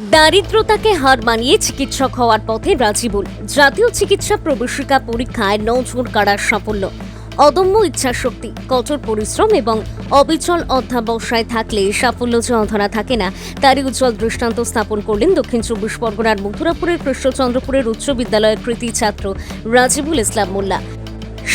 দারিদ্রতাকে হার মানিয়ে চিকিৎসক হওয়ার পথে রাজিবুল। জাতীয় চিকিৎসা প্রবেশিকা পরীক্ষায় 9 জন কারার সাফল্য। অদম্য ইচ্ছাশক্তি, কঠোর পরিশ্রম এবং অবিচল অধ্যাবসায় থাকলে সাফল্য যে অধরা থাকে না, তারই উজ্জ্বল দৃষ্টান্ত স্থাপন করলেন দক্ষিণ 24 পরগনার মথুরাপুরের কৃষ্ণচন্দ্রপুরের উচ্চ বিদ্যালয়ের কৃতী ছাত্র রাজিবুল ইসলাম মোল্লা।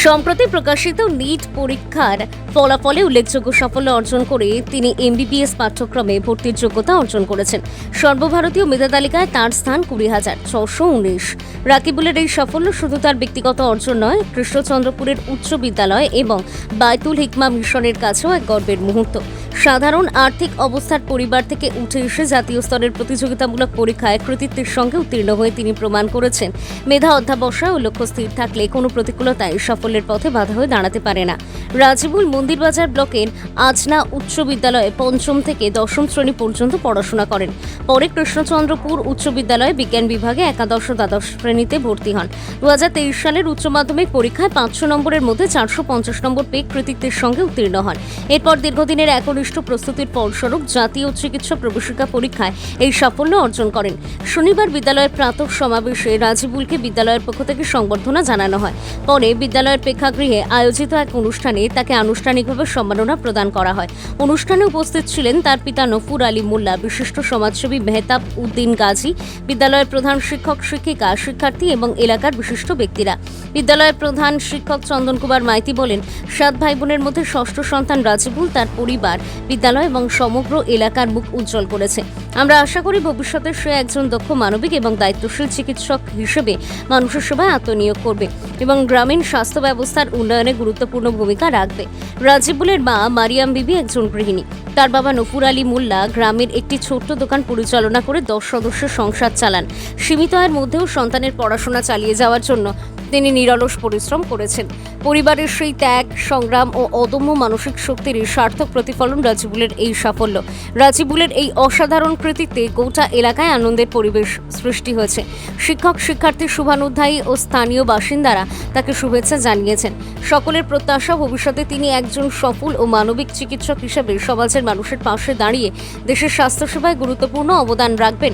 সম্প্রতি প্রকাশিত নিট পরীক্ষার ফলাফলে উল্লেখযোগ্য সাফল্য অর্জন করে তিনি এমবিবিএস পাঠ্যক্রমে ভর্তির যোগ্যতা অর্জন করেছেন। সর্বভারতীয় মেধা তালিকায় তার স্থান 20,619। রাকিবুলের এই সাফল্য শুধু তার ব্যক্তিগত অর্জন নয়, কৃষ্ণচন্দ্রপুরের উচ্চ বিদ্যালয় এবং বায়তুল হিকমা মিশনের কাছেও এক গর্বের মুহূর্ত। সাধারণ আর্থিক অবস্থার পরিবার থেকে উঠে এসে জাতীয় স্তরের প্রতিযোগিতামূলক পরীক্ষায় কৃতিত্বের সঙ্গে উত্তীর্ণ হয়ে তিনি প্রমাণ করেছেন, মেধা অধ্যাবসায় ও লক্ষ্য স্থির থাকলে কোনো প্রতিকূলতায় সাফল্যের পথে বাধা হয়ে দাঁড়াতে পারে না। রাজিবুল মন্দিরবাজার ব্লকের আজনা উচ্চ বিদ্যালয়ে 5ম থেকে 10ম শ্রেণী পর্যন্ত পড়াশোনা করেন। পরে কৃষ্ণচন্দ্রপুর উচ্চ বিদ্যালয়ে বিজ্ঞান বিভাগে একাদশ ও দ্বাদশ শ্রেণীতে ভর্তি হন। 2023 সালের উচ্চ মাধ্যমিক পরীক্ষায় 500 নম্বরের মধ্যে 450 নম্বর পেয়ে কৃতিত্বের সঙ্গে উত্তীর্ণ হন। এরপর দীর্ঘদিনের একনিষ্ঠ প্রস্তুতির ফলস্বরূপ জাতীয় চিকিৎসা প্রবেশিকা পরীক্ষায় এই সাফল্য অর্জন করেন। শনিবার বিদ্যালয়ের প্রাতঃ সমাবেশে রাজিবুলকে বিদ্যালয়ের পক্ষ থেকে সংবর্ধনা জানানো হয়। পরে বিদ্যালয়ের প্রেক্ষাগৃহে আয়োজিত এক অনুষ্ঠানে তাকে আনুষ্ঠানিকভাবে সম্মাননা প্রদান করা হয়। অনুষ্ঠানে উপস্থিত ছিলেন তার পিতা নফুর আলী মোল্লা, বিশিষ্ট সমাজসেবী মেহতাব উদ্দিন গাজী, বিদ্যালয়ের প্রধান শিক্ষক শিক্ষিকা, শিক্ষার্থী এবং এলাকার বিশিষ্ট ব্যক্তিরা। বিদ্যালয়ের প্রধান শিক্ষক চন্দন কুমার মাইতি বলেন, 7 ভাই বোনের মধ্যে ষষ্ঠ সন্তান রাজিবুল তার পরিবার, বিদ্যালয় এবং সমগ্র এলাকার মুখ উজ্জ্বল করেছে। আমরা আশা করি ভবিষ্যতে সে একজন দক্ষ মানবিক এবং দায়িত্বশীল চিকিৎসক হিসেবে মানুষের সেবায় আত্মনিয়োগ করবে এবং গ্রামীণ স্বাস্থ্য ব্যবস্থার উন্নয়নে গুরুত্বপূর্ণ ভূমিকা রাখবে। রাজিবুলের মা মারিয়াম বিবি একজন গৃহিণী। তার বাবা নফুর আলী মোল্লা গ্রামের একটি ছোট্ট দোকান পরিচালনা করে 10 সদস্যের সংসার চালান। সীমিত আয়ের মধ্যেও সন্তানের পড়াশোনা চালিয়ে যাওয়ার জন্য তিনি নিরলস পরিশ্রম করেছেন। পরিবারের সেই ত্যাগ, সংগ্রাম ও অদম্য মানসিক শক্তির সার্থক প্রতিফলন রাজিবুলের এই সাফল্য। রাজিবুলের এই অসাধারণ কৃতিত্বে গোটা এলাকায় আনন্দের পরিবেশ সৃষ্টি হয়েছে। শিক্ষক, শিক্ষার্থী, শুভানুধ্যায়ী ও স্থানীয় বাসিন্দারা তাকে শুভেচ্ছা জানিয়েছেন। সকলের প্রত্যাশা, ভবিষ্যতে তিনি একজন সফল ও মানবিক চিকিৎসক হিসেবে সমাজের মানুষের পাশে দাঁড়িয়ে দেশের স্বাস্থ্যসেবায় গুরুত্বপূর্ণ অবদান রাখবেন।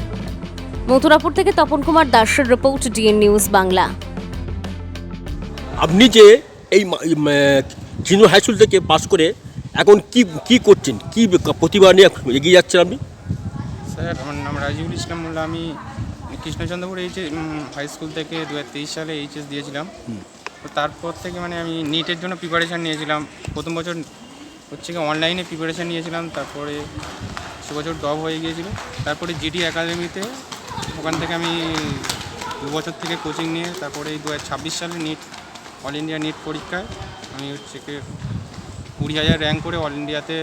মথুরাপুর থেকে তপন কুমার দাসের রিপোর্ট, ডিএন নিউজ বাংলা। আপনি যে এই চিনু হাই স্কুল থেকে পাস করে এখন কি করছেন, কি প্রতিভা নিয়ে এগিয়ে যাচ্ছেন আপনি? স্যার, আমার নাম রাজিবুল ইসলাম মোল্লা। আমি কৃষ্ণচন্দ্রপুর হাই স্কুল থেকে 2023 সালে এইচএস দিয়েছিলাম। তো তারপর থেকে আমি নিটের জন্য প্রিপারেশান নিয়েছিলাম। প্রথম বছর অনলাইনে প্রিপারেশান নিয়েছিলাম, তারপরে সে বছর ড্রপ হয়ে গিয়েছিল। তারপরে জিডি একাডেমিতে, ওখান থেকে আমি 2 বছর থেকে কোচিং নিয়ে তারপরে 2026 সালে অল ইন্ডিয়া নিট পরীক্ষায় আমি 20,000 র্যাঙ্ক করে অল ইন্ডিয়াতে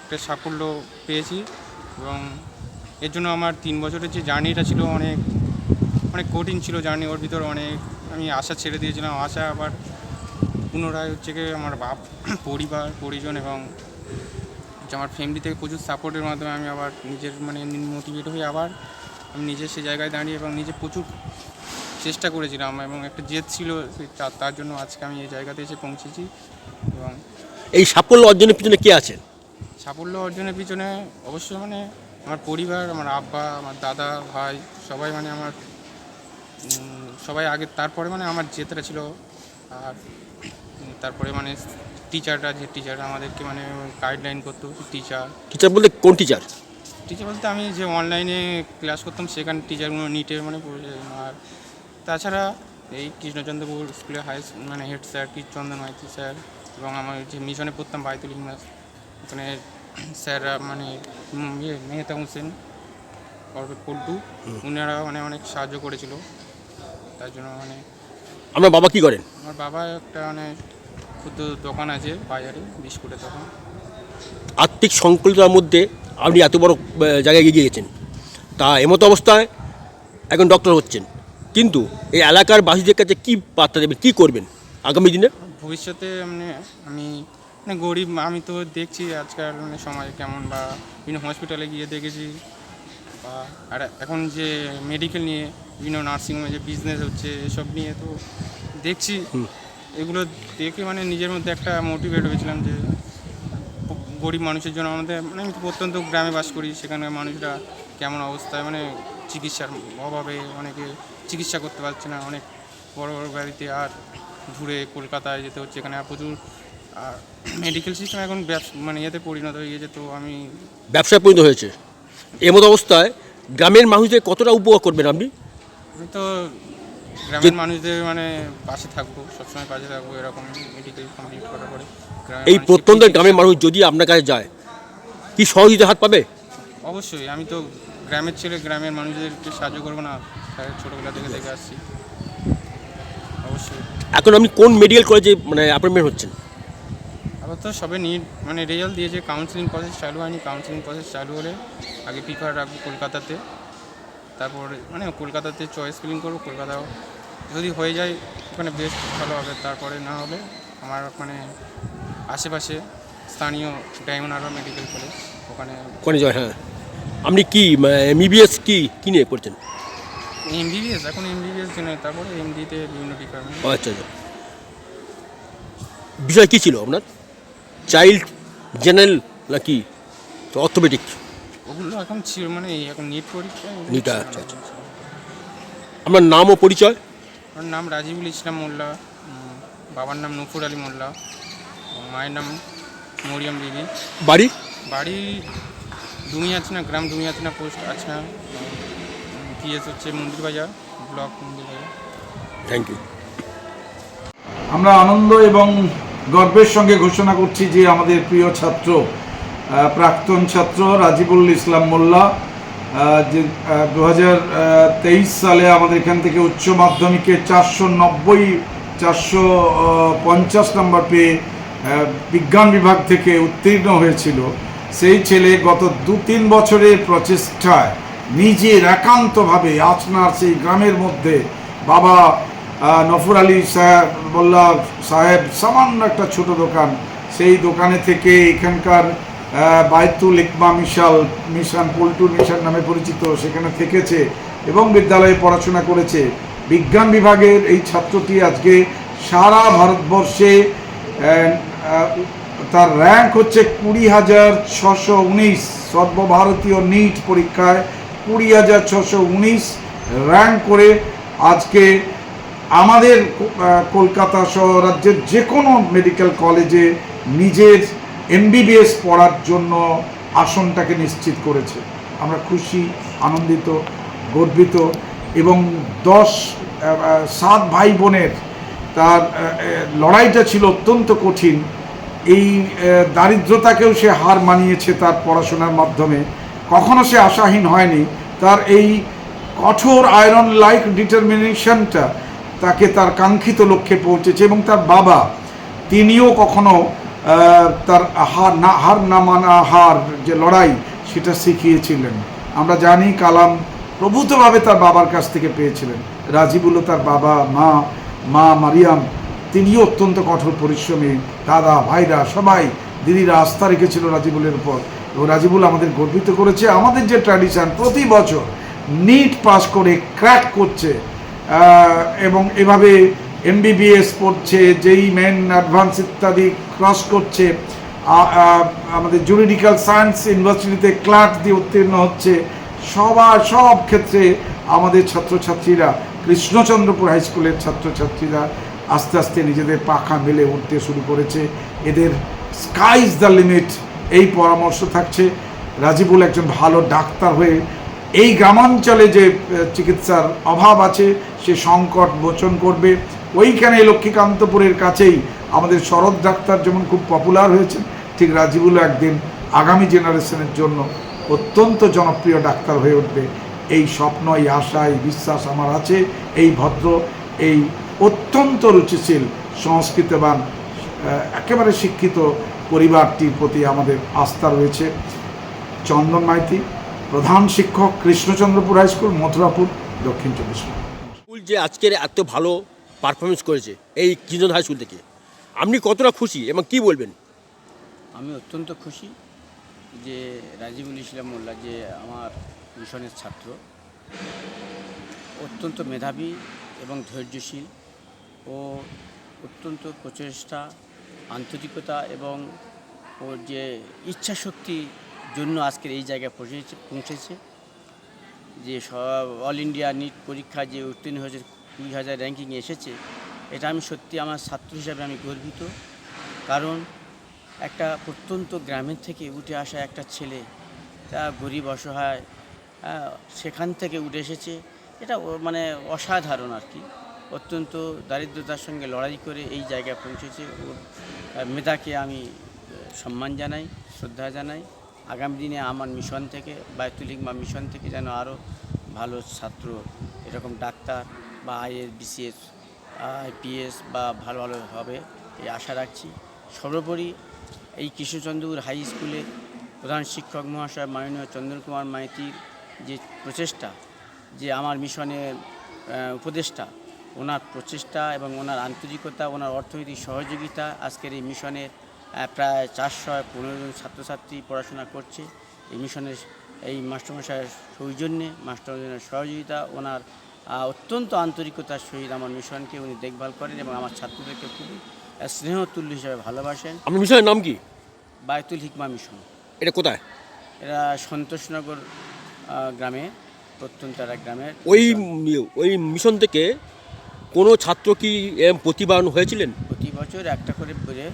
একটা সাফল্য পেয়েছি। এবং এর জন্য আমার 3 বছরের যে জার্নিটা ছিল অনেক কঠিন ছিল জার্নি। ওর ভিতর আমি আশা ছেড়ে দিয়েছিলাম। আশা আবার পুনরায় আমার পরিবার, পরিজন এবং আমার ফ্যামিলি থেকে প্রচুর সাপোর্টের মাধ্যমে আমি আবার নিজের মোটিভেট হয়ে আবার আমি নিজের সে জায়গায় দাঁড়িয়ে এবং নিজে প্রচুর চেষ্টা করেছিলাম এবং একটা জেদ ছিল, তার জন্য আজকে আমি এই জায়গাতে এসে পৌঁছেছি। এবং এই সাফল্য অর্জনের পিছনে কে আছেন? সাফল্য অর্জনের পিছনে অবশ্যই আমার পরিবার, আমার আব্বা, আমার দাদা, ভাই, সবাই আমার সবাই আগে। তারপরে আমার জেদটা ছিল। আর তারপরে টিচাররা, যে টিচাররা আমাদেরকে গাইডলাইন করতো। টিচার বলতে কোন টিচার? টিচার বলতে আমি যে অনলাইনে ক্লাস করতাম সেখানে টিচারগুলো নিটের আর তাছাড়া এই কৃষ্ণচন্দ্রপুর স্কুলের হেড স্যার চন্দন মাইতি স্যার, এবং আমার যে মিশনে পড়তাম বায়তুল হিকমা, ওখানে স্যাররা মেহতা হোসেন, পল্টু, উনারা অনেক সাহায্য করেছিল। তার জন্য আমার বাবা কি করেন? আমার বাবা একটা ক্ষুদ্র দোকান আছে বাজারে, বিস্কুটের দোকান। আর্থিক সংকলতার মধ্যে আপনি এত বড় জায়গায় এগিয়ে গেছেন, তা এমতো অবস্থায় এখন ডক্টর হচ্ছেন, কিন্তু এই এলাকার বাসীদের কাছে কি বার্তা দেবেন, কি করবেন আগামী দিনে? ভবিষ্যতে আমি গরিব, আমি তো দেখছি আজকাল সময় কেমন, বা বিভিন্ন হসপিটালে গিয়ে দেখেছি, বা আর এখন যে মেডিকেল নিয়ে বিভিন্ন নার্সিংহোমে যে বিজনেস হচ্ছে, এসব নিয়ে তো দেখছি। এগুলো দেখে নিজের মধ্যে একটা মোটিভেট হয়েছিলাম যে গরিব মানুষের জন্য আমাদের আমি তো প্রত্যন্ত গ্রামে বাস করি, সেখানে মানুষরা কেমন অবস্থায়, মানে চিকিৎসার অভাবে অনেকে চিকিৎসা করতে পারছে না, অনেক বড় বড় গাড়িতে আর দূরে কলকাতায় যেতে হচ্ছে, এখানে আর প্রচুর আর মেডিকেল সিস্টেম এখন মানে ইয়েতে পরিণত হয়ে গেছে। তো আমি ব্যবসায় পরিণত হয়েছে। এমতো অবস্থায় গ্রামের মানুষদের কতটা উপকার করবেন আপনি? আমি তো গ্রামের মানুষদের মানে পাশে থাকবো, সবসময় পাশে থাকবো, এরকম মেডিকেল কমপ্লিট করার পরে এই প্রত্যন্ত গ্রামের মানুষ যদি আপনার কাছে যায়, কি সহযোগিতা হাত পাবে? অবশ্যই। আমি তো গ্রামের ছেলে, গ্রামের মানুষদেরকে সাহায্য করবো না, ছোটোবেলা থেকে দেখে আসছি। অবশ্যই। এখন আপনি কোন মেডিকেল কলেজে মানে অ্যাপয়েন্টমেন্ট হচ্ছেন? আবার তো সবে নিট মানে রেজাল্ট দিয়েছে, কাউন্সিলিং প্রসেস চালু হয়নি। কাউন্সিলিং প্রসেস চালু হলে আগে প্রিফার রাখবো কলকাতাতে, তারপর মানে কলকাতাতে চয়েস ফিলিং করবো। কলকাতাও যদি হয়ে যায় ওখানে বেস্ট ভালো হবে, তারপরে না হলে আমার মানে আশেপাশে স্থানীয় ডায়মন্ড হারবার মেডিকেল কলেজ, ওখানে ওখানে যায়। হ্যাঁ, আপনি কি এমবিবিএস কি নিয়ে পড়ছেন? এমবিবিএস, এখন এমবিবিএস জন্য, তারপরে এমডিতে বিভিন্ন ডিপার্টমেন্ট। আচ্ছা আচ্ছা। বিষয় কী ছিল আপনার? চাইল্ড জেনারেল নাকি অর্থোপেডিক? ওগুলো এখন ছিল মানে এখন নিট পরীক্ষা। নিটা, আচ্ছা আচ্ছা। আপনার নাম ও পরিচয়? আমার নাম রাজিবুল ইসলাম মোল্লা, বাবার নাম নূপুর আলী মোল্লা, মায়ের নাম মরিয়ম বিবি। বাড়ি? বাড়ি ডুমিয়াচনা, গ্রাম ডুমিয়াচনা, পোস্ট আচ্ছা, পিএস হচ্ছে মন্দির বাজার, ব্লক মন্দির বাজার। Thank you. আমরা আনন্দ এবং গর্বের সঙ্গে ঘোষণা করছি যে আমাদের প্রিয় ছাত্র, প্রাক্তন ছাত্র রাজিবুল ইসলাম মোল্লা, যে 2023 সালে আমাদের এখান থেকে উচ্চ মাধ্যমিকে 450 নম্বর পেয়ে বিজ্ঞান বিভাগ থেকে উত্তীর্ণ হয়েছিল। সেই ছেলে গত 2-3 বছরের প্রচেষ্টায় নিজের একান্তভাবে আচনার সেই গ্রামের মধ্যে বাবা নফর আলী মোল্লা সাহেব সামান্য একটা ছোট দোকান, সেই দোকানে থেকে এখানকার বায়তুল ইকমা মিশন পল্টুর মিশন নামে পরিচিত, সেখানে থেকেছে এবং বিদ্যালয়ে পড়াশোনা করেছে। বিজ্ঞান বিভাগের এই ছাত্রটি আজকে সারা ভারতবর্ষে তার র্যাঙ্ক হচ্ছে 20,619, সর্বভারতীয় নিট পরীক্ষায় 20,619 র্যাঙ্ক করে আজকে আমাদের কলকাতা সহ রাজ্যের যে কোনো মেডিকেল কলেজে নিজের এমবিবিএস পড়ার জন্য আসনটাকে নিশ্চিত করেছে। আমরা খুশি, আনন্দিত, গর্বিত এবং 7 ভাই বোনের তার লড়াইটা ছিল অত্যন্ত কঠিন। এই দারিদ্রতাকেও সে হার মানিয়েছে তার পড়াশোনার মাধ্যমে, কখনো সে আশাহীন হয়নি। তার এই কঠোর আয়রন লাইক ডিটারমিনেশনটা তাকে তার কাঙ্ক্ষিত লক্ষ্যে পৌঁছেছে। এবং তার বাবা, তিনিও কখনো তার হার না মানা হার যে লড়াই, সেটা শিখিয়েছিলেন। আমরা জানি কালাম প্রভূতভাবে তার বাবার কাছ থেকে পেয়েছিলেন। রাজিবুলও তার বাবা, মা মারিয়াম, তিনিও অত্যন্ত কঠোর পরিশ্রমী, দাদা ভাইরা সবাই, দিদিরা আস্থা রেখেছিল রাজিবুলের উপর। এবং রাজিবুল আমাদের গর্বিত করেছে। আমাদের যে ট্র্যাডিশন, প্রতি বছর নিট পাস করে ক্র্যাক করছে এবং এভাবে এমবিবিএস পড়ছে, যেই মেন অ্যাডভান্স ইত্যাদি ক্রস করছে, আমাদের জুরিডিক্যাল সায়েন্স ইউনিভার্সিটিতে ক্লার্ক দিয়ে উত্তীর্ণ হচ্ছে। সব ক্ষেত্রে আমাদের ছাত্রছাত্রীরা, কৃষ্ণচন্দ্রপুর হাই স্কুলের ছাত্রছাত্রীরা আস্তে আস্তে নিজেদের পাখা মেলে উঠতে শুরু করেছে। এদের স্কাই ইজ দ্য লিমিট, এই পরামর্শ থাকছে। রাজিবুল একজন ভালো ডাক্তার হয়ে এই গ্রামাঞ্চলে যে চিকিৎসার অভাব আছে সে সংকট মোচন করবে। ওইখানে লক্ষ্মীকান্তপুরের কাছেই আমাদের শরৎ ডাক্তার যেমন খুব পপুলার হয়েছে, ঠিক রাজিবুলও একদিন আগামী জেনারেশনের জন্য অত্যন্ত জনপ্রিয় ডাক্তার হয়ে উঠবে। এই স্বপ্ন, এই আশা, এই বিশ্বাস আমার আছে। এই ভদ্র, এই অত্যন্ত রুচিশীল, সংস্কৃতবান, একেবারে শিক্ষিত পরিবারটির প্রতি আমাদের আস্থা রয়েছে। চন্দন মাইতি, প্রধান শিক্ষক, কৃষ্ণচন্দ্রপুর হাই স্কুল, মথুরাপুর, দক্ষিণ 24 পরগনা। স্কুল যে আজকের এত ভালো পারফরমেন্স করেছে এই কৃষ্ণচন্দ্র হাই স্কুল থেকে, আপনি কতটা খুশি এবং কি বলবেন? আমি অত্যন্ত খুশি যে রাজিবুল ইসলাম মোল্লা, যে আমার মিশনের ছাত্র, অত্যন্ত মেধাবী এবং ধৈর্যশীল ও অত্যন্ত প্রচেষ্টা, আন্তরিকতা এবং ওর যে ইচ্ছাশক্তির জন্য আজকের এই জায়গায় পৌঁছেছে। যে সব অল ইন্ডিয়া নিট পরীক্ষা যে উত্তীর্ণ হয়েছে 20,000 র্যাঙ্কিংয়ে এসেছে, এটা আমি সত্যি আমার ছাত্র হিসাবে আমি গর্বিত। কারণ একটা প্রত্যন্ত গ্রামের থেকে উঠে আসা একটা ছেলে, তা গরিব অসহায়, সেখান থেকে উঠে এসেছে, এটা মানে অসাধারণ আর কি। অত্যন্ত দারিদ্রতার সঙ্গে লড়াই করে এই জায়গায় পৌঁছেছে। ওর মেধাকে আমি সম্মান জানাই, শ্রদ্ধা জানাই। আগামী দিনে আমার মিশন থেকে, বায়তুল হিকমা মিশন থেকে যেন আরও ভালো ছাত্র এরকম ডাক্তার বা আইএস, বিসিএস, আইপিএস বা ভালো ভালো হবে এই আশা রাখছি। সর্বোপরি এই কৃষ্ণচন্দ্রপুর হাই স্কুলের প্রধান শিক্ষক মহাশয় মাননীয় চন্দ্র কুমার মাইতির যে প্রচেষ্টা, যে আমার মিশনের উপদেষ্টা, ওনার প্রচেষ্টা এবং ওনার আন্তরিকতা, ওনার অর্থনৈতিক সহযোগিতা, আজকের এই মিশনের প্রায় 415 জন ছাত্রছাত্রী পড়াশোনা করছে। এই মিশনের এই মাস্টারমশাইয়ের সৌজন্যে, মাস্টারমশাইয়ের সহযোগিতা, ওনার অত্যন্ত আন্তরিকতার সহিত আমার মিশনকে উনি দেখভাল করেন এবং আমার ছাত্রদেরকে খুবই স্নেহতুল্য হিসাবে ভালোবাসেন। আপনার মিশনের নাম কি? বায়তুল হিকমা মিশন। এটা কোথায়? এরা সন্তোষনগর গ্রামে, প্রত্যন্ত এক গ্রামের। ওই মিশন থেকে কোনো ছাত্র কি প্রতিভাবান হয়েছিলেন? প্রতি বছর একটা করে বেড়ে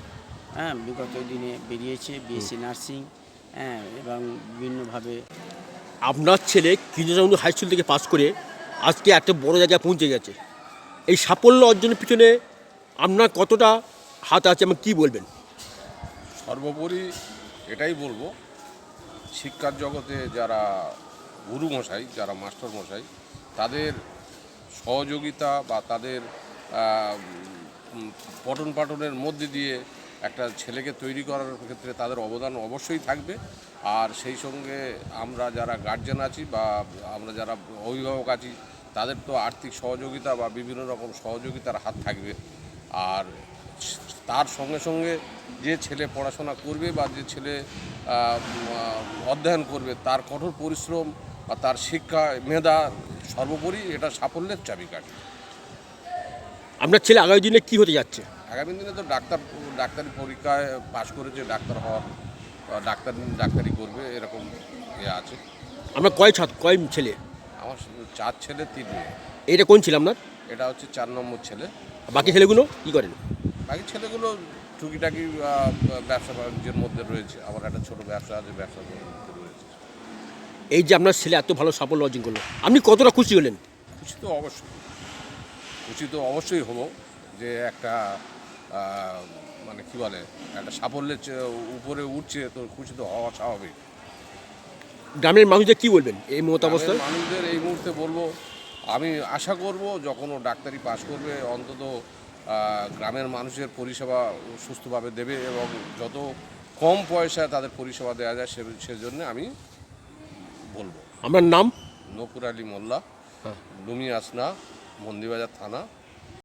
বিগত দিনে বেরিয়েছে, বিএসসি নার্সিং, এবং বিভিন্নভাবে। আপনার ছেলে কৃষ্ণচন্দ্র হাই স্কুল থেকে পাস করে আজকে এত বড় জায়গায় পৌঁছে গেছে। এই সাফল্য অর্জনের পিছনে আপনার কতটা হাত আছে এবং কী বলবেন? সর্বোপরি এটাই বলবো, শিক্ষার জগতে যারা গুরু মশাই, যারা মাস্টার মশাই, তাদের সহযোগিতা বা তাদের পঠন পাঠনের মধ্যে দিয়ে একটা ছেলেকে তৈরি করার ক্ষেত্রে তাদের অবদান অবশ্যই থাকবে। আর সেই সঙ্গে আমরা যারা গার্জেন আছি বা আমরা যারা অভিভাবক আছি, তাদের তো আর্থিক সহযোগিতা বা বিভিন্ন রকম সহযোগিতার হাত থাকবে। আর তার সঙ্গে সঙ্গে যে ছেলে পড়াশোনা করবে বা যে ছেলে অধ্যয়ন করবে, তার কঠোর পরিশ্রম বা তার শিক্ষা মেধা সর্বোপরি এটা সাফল্যের চাবিকাঠি। আপনার ছেলে আগামী দিনে কী হতে যাচ্ছে? আগামী দিনে তো ডাক্তারি পরীক্ষায় পাশ করেছে, ডাক্তার হওয়ার, ডাক্তারি করবে এরকম আছে। আপনার কয় ছেলে? আমার 4 ছেলে 3 মেয়ে। এটা কোন ছিল আপনার? এটা হচ্ছে 4 নম্বর ছেলে। বাকি ছেলেগুলো কী করেন? বাকি ছেলেগুলো টুকিটাকি ব্যবসা বাণিজ্যের মধ্যে রয়েছে। আমার একটা ছোটো ব্যবসা আছে, ব্যবসার মধ্যে রয়েছে। এই যে আপনার ছেলে এত ভালো সাফল্য অর্জন করলো, আপনি কতটা খুশি হলেন? খুশি তো অবশ্যই হবো যে একটা মানে কী বলে, একটা সাফল্যের উপরে উঠছে, তো খুশি তো হওয়া স্বাভাবিক। গ্রামের মানুষদের কী বলবেন এই অবস্থায়? মানুষদের এই মুহূর্তে বলবো, আমি আশা করব যখন ও ডাক্তারি পাস করবে অন্তত গ্রামের মানুষের পরিষেবা সুস্থভাবে দেবে এবং যত কম পয়সায় তাদের পরিষেবা দেওয়া যায় সেজন্য আমি বলবো। আমার নাম নকুর আলী মোল্লা, লুমি আসনা, মন্দিরবাজার থানা।